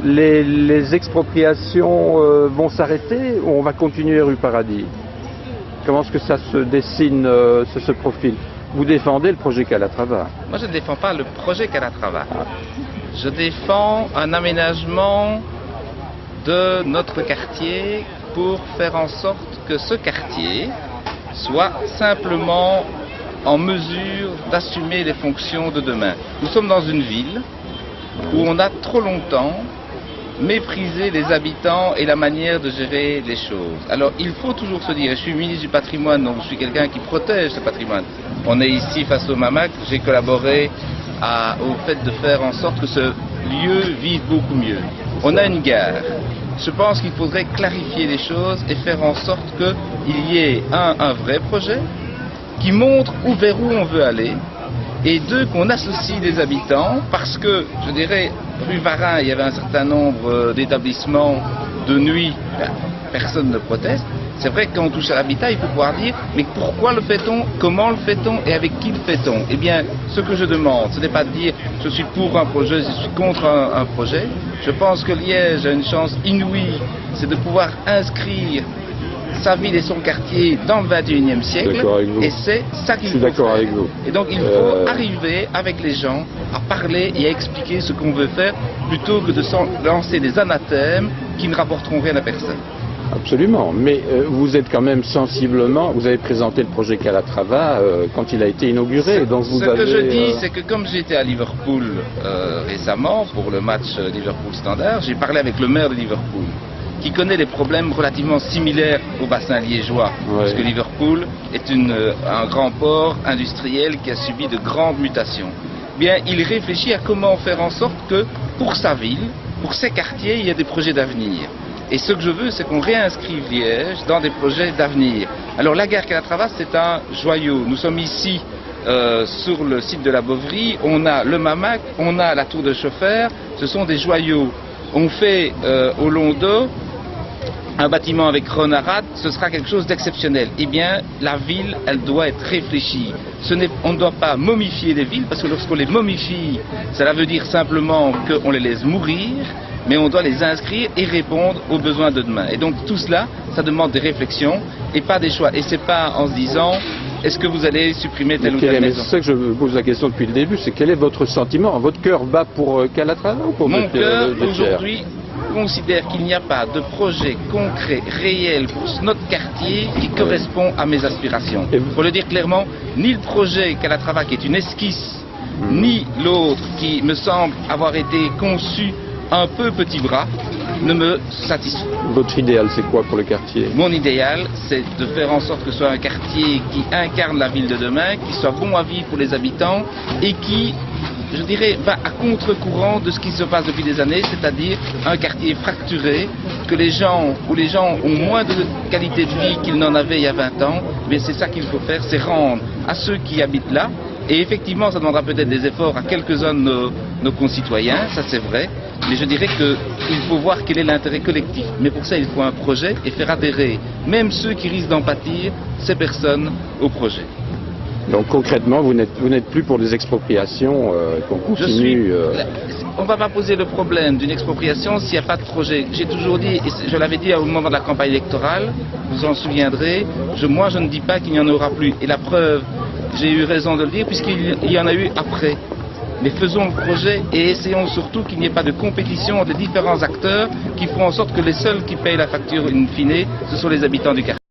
Les expropriations vont s'arrêter ou on va continuer rue Paradis? Comment est-ce que ça se dessine, ce profil? Vous défendez le projet Calatrava? Moi, je ne défends pas le projet Calatrava. Je défends un aménagement de notre quartier pour faire en sorte que ce quartier soit simplement en mesure d'assumer les fonctions de demain. Nous sommes dans une ville où on a trop longtemps méprisé les habitants et la manière de gérer les choses. Alors il faut toujours se dire, et je suis ministre du patrimoine, donc je suis quelqu'un qui protège ce patrimoine. On est ici face au Mamac, j'ai collaboré au fait de faire en sorte que ce lieu vive beaucoup mieux. On a une gare. Je pense qu'il faudrait clarifier les choses et faire en sorte qu'il y ait un vrai projet qui montre vers où on veut aller, et deux, qu'on associe les habitants, parce que, je dirais, rue Varin, il y avait un certain nombre d'établissements de nuit, personne ne proteste. C'est vrai que quand on touche à l'habitat, il faut pouvoir dire, mais pourquoi le fait-on, comment le fait-on et avec qui le fait-on? Eh bien, ce que je demande, ce n'est pas de dire, je suis pour un projet, je suis contre un projet. Je pense que Liège a une chance inouïe, c'est de pouvoir inscrire sa ville et son quartier dans le 21e siècle, et c'est ça qu'il faut faire. Je suis d'accord avec vous. Et donc il faut arriver avec les gens à parler et à expliquer ce qu'on veut faire, plutôt que de lancer des anathèmes qui ne rapporteront rien à personne. Absolument, mais vous êtes quand même sensiblement, vous avez présenté le projet Calatrava quand il a été inauguré. Donc vous ce que je dis, c'est que comme j'étais à Liverpool récemment pour le match Liverpool-Standard, j'ai parlé avec le maire de Liverpool, qui connaît des problèmes relativement similaires au bassin liégeois, parce que Liverpool est un grand port industriel qui a subi de grandes mutations. Bien, il réfléchit à comment faire en sorte que, pour sa ville, pour ses quartiers, il y ait des projets d'avenir. Et ce que je veux, c'est qu'on réinscrive Liège dans des projets d'avenir. Alors, la gare Calatrava, c'est un joyau. Nous sommes ici sur le site de la Bovry, on a le Mamac, on a la tour de Chauffeur, ce sont des joyaux. On fait au long d'eau un bâtiment avec Renarade, ce sera quelque chose d'exceptionnel. Eh bien, la ville, elle doit être réfléchie. On ne doit pas momifier les villes, parce que lorsqu'on les momifie, cela veut dire simplement qu'on les laisse mourir, mais on doit les inscrire et répondre aux besoins de demain. Et donc tout cela, ça demande des réflexions et pas des choix. Et c'est pas en se disant, est-ce que vous allez supprimer telle ou telle maison? C'est ça que je vous pose la question depuis le début, c'est quel est votre sentiment? Votre cœur bat pour Calatrava ou pour Mon cœur, aujourd'hui, considère qu'il n'y a pas de projet concret, réel pour notre quartier qui correspond à mes aspirations. Pour le dire clairement, ni le projet Calatrava qui est une esquisse, ni l'autre qui me semble avoir été conçu un peu petit bras, ne me satisfait. Votre idéal, c'est quoi pour le quartier? Mon idéal, c'est de faire en sorte que ce soit un quartier qui incarne la ville de demain, qui soit bon à vivre pour les habitants et qui, je dirais, va à contre-courant de ce qui se passe depuis des années, c'est-à-dire un quartier fracturé, où les gens ont moins de qualité de vie qu'ils n'en avaient il y a 20 ans. Mais c'est ça qu'il faut faire, c'est rendre à ceux qui habitent là, et effectivement ça demandera peut-être des efforts à quelques-uns de nos concitoyens, ça c'est vrai, mais je dirais qu'il faut voir quel est l'intérêt collectif. Mais pour ça il faut un projet et faire adhérer même ceux qui risquent d'en pâtir, ces personnes, au projet. Donc concrètement, vous n'êtes plus pour des expropriations qu'on continue. On ne va pas poser le problème d'une expropriation s'il n'y a pas de projet. J'ai toujours dit, et je l'avais dit au moment de la campagne électorale, vous en souviendrez, moi je ne dis pas qu'il n'y en aura plus. Et la preuve, j'ai eu raison de le dire, puisqu'il y en a eu après. Mais faisons le projet et essayons surtout qu'il n'y ait pas de compétition entre les différents acteurs qui feront en sorte que les seuls qui payent la facture in fine, ce sont les habitants du quartier.